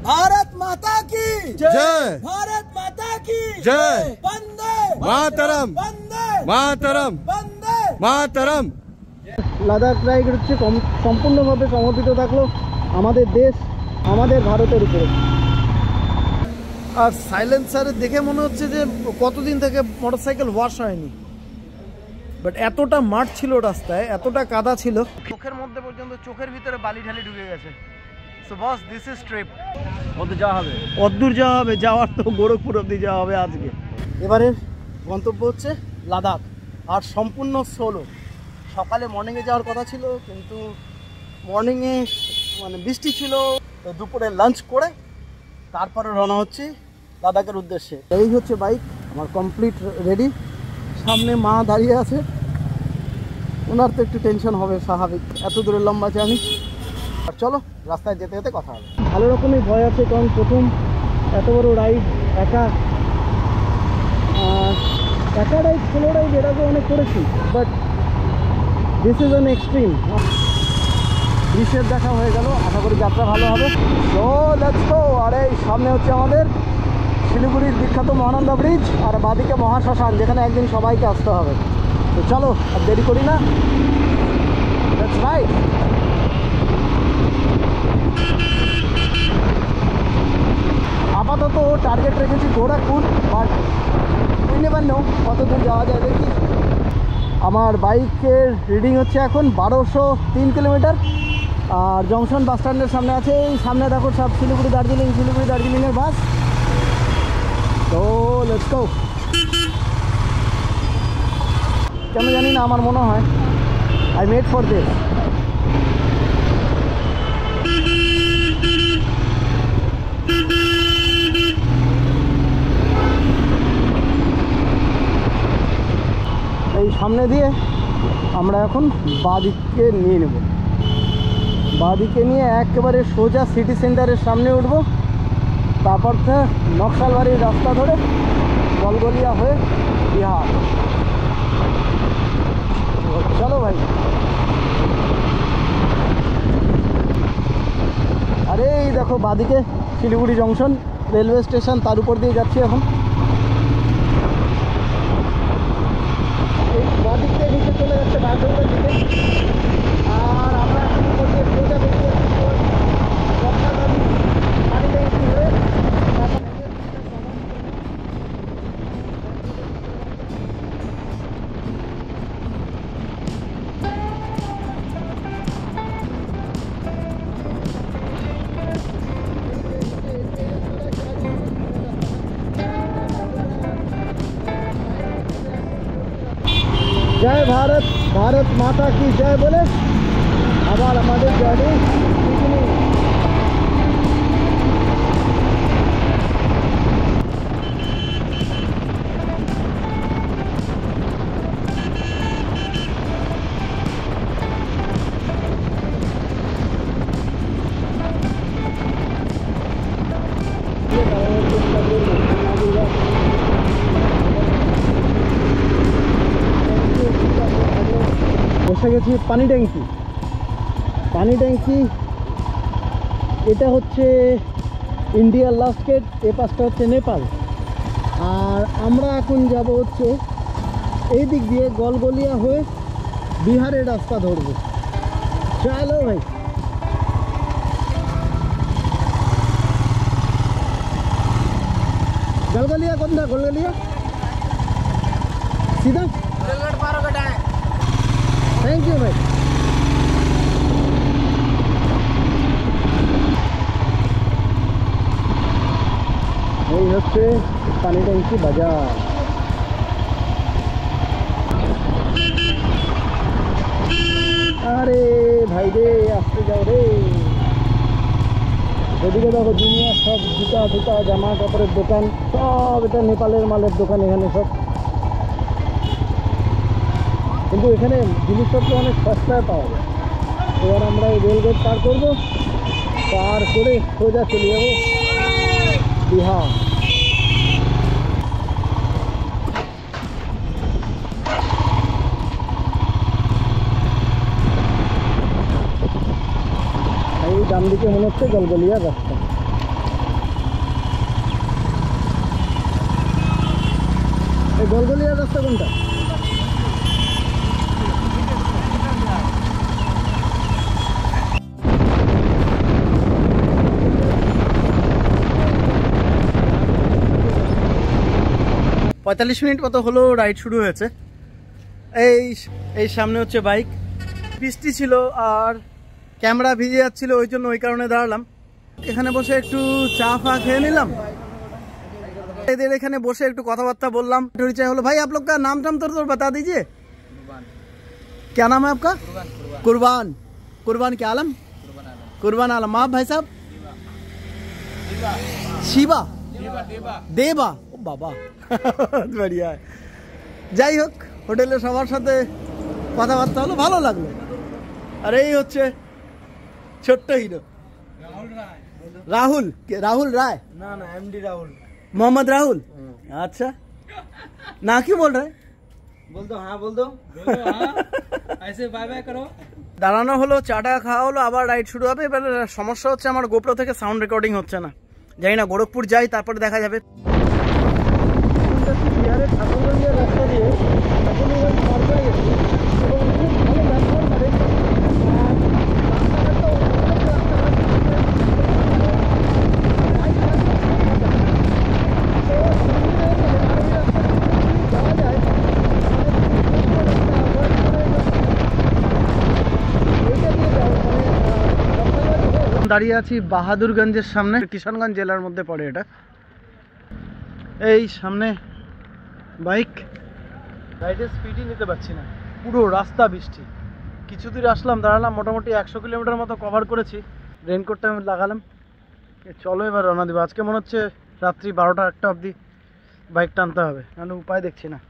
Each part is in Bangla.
भारत माता की जय, भारत माता की जय, वंदे मातरम, वंदे मातरम, वंदे मातरम। লাদাখ রাইড হচ্ছে সম্পূর্ণভাবে সমর্পিত থাকলো আমাদের দেশ, আমাদের ভারতের উপরে। আর সাইলেন্সার দেখে মনে হচ্ছে যে কতদিন থেকে মোটরসাইকেল ওয়াশ হয়নি, বাট এতটা মাঠ ছিল রাস্তায়, এতটা কাদা ছিল, চোখের মধ্যে পর্যন্ত, চোখের ভিতরে বালি ঢালি ঢুকে গেছে। So boss, this is trip. অদূর যাওয়া হবে, অদূর যাওয়া হবে, যাওয়ার তো গোরখপুর অব্দি যাওয়া হবে আজকে। এবারের গন্তব্য হচ্ছে লাদাখ, আর সম্পূর্ণ সোলো। সকালে মর্নিংয়ে যাওয়ার কথা ছিল, কিন্তু মর্নিংয়ে মানে বৃষ্টি ছিল, তো দুপুরে লাঞ্চ করে তারপরে রওনা হচ্ছি লাদাখের উদ্দেশ্যে। এই হচ্ছে বাইক আমার কমপ্লিট রেডি। সামনে মা দাঁড়িয়ে আছে, ওনার তো একটু টেনশন হবে স্বাভাবিক, এত দূরের লম্বা জার্নি। আর চলো রাস্তায় যেতে যেতে কথা হবে। ভালো রকমই ভয় আছে, কারণ প্রথম এত বড় রাইড, একা রাইড, সোলো রাইড এর আগে অনেক করেছি, but this is an extreme. দৃশ্যের দেখা হয়ে গেল, আশা করি যাত্রা ভালো হবে। So let's go. আর এই সামনে হচ্ছে আমাদের শিলিগুড়ির বিখ্যাত মহানন্দা ব্রিজ, আর বাদিকে মহাশ্মশান, যেখানে একদিন সবাইকে আসতে হবে। তো চলো আর দেরি করি না, লেটস রাইড। আপাতত টার্গেট রেখেছি Gorakhpur, but we never know কত দূর যাওয়া যায় দেখি। আমার বাইকের রিডিং হচ্ছে এখন 1203 কিলোমিটার। আর জংশন বাস স্ট্যান্ডের সামনে আছে, এই সামনে দেখো সব শিলিগুড়ি দার্জিলিংয়ের বাস। তো লেটস গো। কেন জানি না, আমার মনে হয় আই মেড ফর দিস। এই সামনে দিয়ে আমরা এখন বাঁদিকে নিয়ে নেব, বাঁদিকে নিয়ে একেবারে সোজা সিটি সেন্টারের সামনে উঠব, তারপর নকশালবাড়ির রাস্তা ধরে গলগলিয়া হয়ে বিহার। চলো ভাই। আরে এই দেখো বাঁদিকে শিলিগুড়ি জংশন রেলওয়ে স্টেশন, তার উপর দিয়ে যাচ্ছি এখন। এই বাঁদিক থেকে নিচে চলে যাচ্ছে বাসের দিকে, আর আমরা এখন উপর দিয়ে সোজা বেরিয়ে যাচ্ছি হয়ে। জয় ভারত, ভারত মাতা কি জয় বলে আবার আমাদের গাড়ি বসে গেছি পানি ট্যাঙ্কি। এটা হচ্ছে ইন্ডিয়ার লাস্ট গেট, এ পাশটা হচ্ছে নেপাল। আর আমরা এখন যাব হচ্ছে এই দিক দিয়ে গলগলিয়া হয়ে বিহারের রাস্তা ধরবো। চলো ভাই। गलगलिया कौन था? गलगलिया सीधा रेलगढ़ पार हो गया। थैंक यू भाई। এই হচ্ছে পানি ট্যাঙ্কি বাজার। আরে ভাই রে আসতে যাও রে। এদিকে দেখো দুনিয়া সব জুতা জামা কাপড়ের দোকান, সব এটা নেপালের মালের দোকান এখানে সব। কিন্তু এখানে জিনিসপত্র অনেক সস্তায় পাওয়া যায়। এবার আমরা এই রেলগেট পার করবো, পার করে সোজা চলে যাবো বিহার। এই ডান দিকে মনে হচ্ছে গলগলিয়ার রাস্তা। গলগলিয়ার রাস্তা কোনটা? পঁয়তাল্লিশ মিনিট মতো হলো রাইড শুরু হয়েছে। এই সামনে হচ্ছে বাইক, বৃষ্টি ছিল আর ক্যামেরা ভিজে যাচ্ছিল, ওই জন্য ওই কারণে দাঁড়ালাম। এখানে বসে একটু চা ফা খেয়ে নিলাম, এদের এখানে বসে একটু কথাবাर्ता बोललाम। परिचय হলো। भाई आप लोग का नाम टाम तो बता दीजिए। क्या नाम है आपका? कुर्बान। कुर्बान क्या आलम? कुर्बान आलम। आप भाई साहब? शिवा देवा। ओ बाबा बढ़िया है। যাই হোক, হোটেলে সবার সাথে কথাবার্তা হলো, ভালো লাগলো। আর এই হচ্ছে ছোট্ট হিরো राहुल। राहुल राय ना ना एमडी राहुल। मोहम्मद राहुल। अच्छा, ना क्यों बोल रहे? बोल दो हाँ, बोल दो ऐसे बाय बाय करो। দাঁড়ানো হলো, চাটা খাওয়া হলো, আবার রাইড শুরু হবে। এবার সমস্যা হচ্ছে আমার গোপ্রো থেকে সাউন্ড রেকর্ডিং হচ্ছে না। জানি না, গোরখপুর যাই তারপরে দেখা যাবে। দাঁড়িয়ে আছি বাহাদুরগঞ্জের সামনে, কিশনগঞ্জ জেলার মধ্যে পড়ে এটা। এই সামনে বাইক, রাইডের স্পিডই নিতে পারছি না, পুরো রাস্তা বৃষ্টি। কিছু দূর আসলাম, দাঁড়ালাম, মোটামুটি 100 কিলোমিটার মতো কভার করেছি। রেনকোটটা আমি লাগালাম। চলো এবার রওনা দেবো। আজকে মনে হচ্ছে রাত্রি 12টা-1টা অবধি বাইক টানতে হবে, নাহলে উপায় দেখছি না।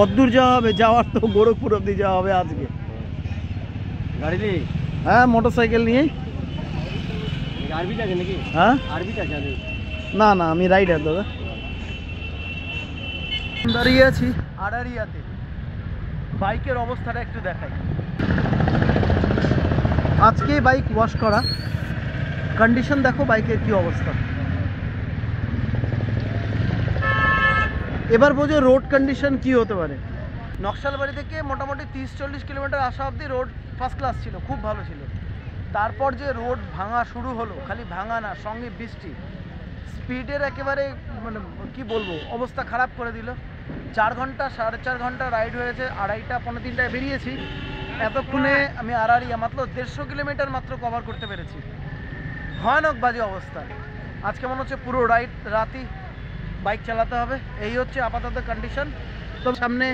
অদ্দূর যাওয়া হবে, যাওয়ার তো গোরখপুর অব্দি যাওয়া হবে আজকে। গাড়ি নিয়ে? হ্যাঁ, মোটরসাইকেল নিয়ে। নাকি? হ্যাঁ, না না, আমি রাইডার দাদা। দাঁড়িয়ে আছি আড়ারিয়াতে। বাইকের অবস্থাটা একটু দেখাই। আজকে বাইক ওয়াশ করা, কন্ডিশন দেখো বাইকের কি অবস্থা। এবার বোঝো রোড কন্ডিশন কি হতে পারে। নকশালবাড়ি থেকে মোটামুটি 30-40 কিলোমিটার আসা অবধি রোড ফার্স্ট ক্লাস ছিল, খুব ভালো ছিল। তারপর যে রোড ভাঙা শুরু হলো, খালি ভাঙা না, সঙ্গে বৃষ্টি, স্পিডের একেবারে মানে কি বলবো, অবস্থা খারাপ করে দিল। 4 ঘন্টা 4.5 ঘন্টা রাইড হয়েছে, 2:30-3:30টায় বেরিয়েছি। এতক্ষণে আমি আড়ারিয়া মাত্র 150 কিলোমিটার মাত্র কভার করতে পেরেছি। ভয়ানক বাজে অবস্থা। আজকে মনে হচ্ছে পুরো রাতই বাইক চালাতে হবে। এই হচ্ছে আপাতত কন্ডিশন। তো সামনে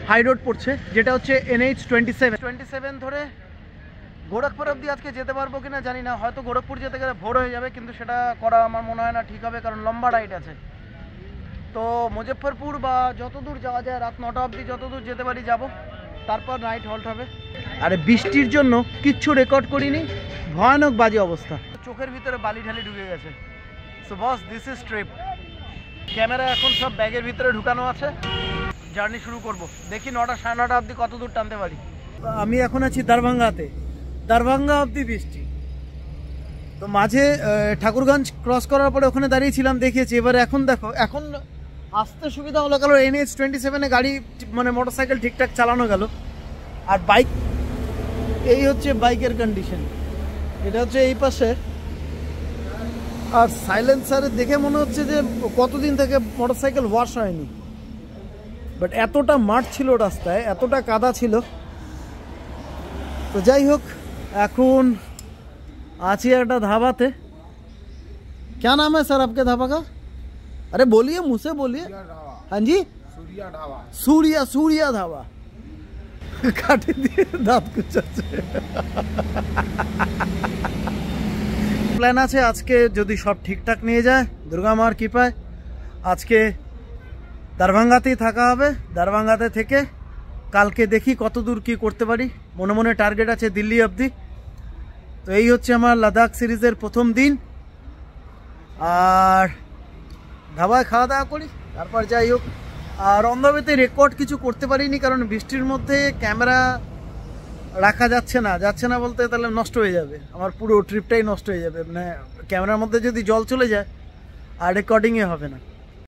হাই রোড পড়ছে, যেটা হচ্ছে NH 27 ধরে গোরখপুর অব্দি আজকে যেতে পারবো কিনা জানি না। হয়তো গোরখপুর যেতে গেলে ভোর হয়ে যাবে, কিন্তু সেটা করা আমার মনে হয় না ঠিক হবে, কারণ লম্বা রাইড আছে। তো মুজফ্ফরপুর বা যতদূর যাওয়া যায়, রাত 9টা অবধি যতদূর যেতে পারি যাব, তারপর নাইট হল্ট হবে। আরে বৃষ্টির জন্য কিচ্ছু রেকর্ড করিনি, ভয়ানক বাজে অবস্থা। চোখের ভিতরে বালি ঢালি ঢুকে গেছে। So boss, this is trip. Camera এখন সব ব্যাগের ভিতরে ঢুকানো আছে, জার্নি শুরু করব। দেখি 9টা 9:30 অবধি কত দূর টানতে পারি। আমি এখন আছি দারভাঙ্গাতে। দারভাঙ্গা অবধি বৃষ্টি। তো মাঝে ঠাকুরগঞ্জ ক্রস করার পরে ওখানে দাঁড়িয়েছিলাম, দেখিয়েছি। এবার এখন দেখো, এখন আসতে সুবিধা হলো, কারণ NH 27-এ গাড়ি মানে মোটরসাইকেল ঠিকঠাক চালানো গেল। আর বাইক, এই হচ্ছে বাইকের কন্ডিশন। এটা হচ্ছে এই পাশে। আর সাইলেন্সারে দেখে মনে হচ্ছে যে কতদিন থেকে মোটরসাইকেল ওয়াশ হয়নি। বাট এতটা মাঠ ছিল রাস্তায়, এতটা কাদা ছিল। তো যাই হোক, এখন আছি একটা ধাবাতে। क्या नाम है सर आपके ढाबा का? अरे बोलिए, मुँह से बोलिए। हाँ जी, सूर्या ढाबा। सूर्या ढाबा। काटे दिए दांत कुछ। প্ল্যান আছে আজকে, যদি সব ঠিকঠাক নিয়ে যায় দুর্গা মার কৃপায়, আজকে দারভাঙ্গাতেই থাকা হবে। দারভাঙ্গাতে থেকে কালকে দেখি কত দূর কী করতে পারি। মনে মনে টার্গেট আছে দিল্লি অবধি। তো এই হচ্ছে আমার লাদাখ সিরিজের প্রথম দিন। আর ধাবায় খাওয়া দাওয়া করি, তারপর যাই হোক। আর অন্ধবেতে রেকর্ড কিছু করতে পারিনি, কারণ বৃষ্টির মধ্যে ক্যামেরা রাখা যাচ্ছে না বলতে তাহলে নষ্ট হয়ে যাবে, আমার পুরো ট্রিপটাই নষ্ট হয়ে যাবে। মানে ক্যামেরার মধ্যে যদি জল চলে যায় আর রেকর্ডিংয়ে হবে না।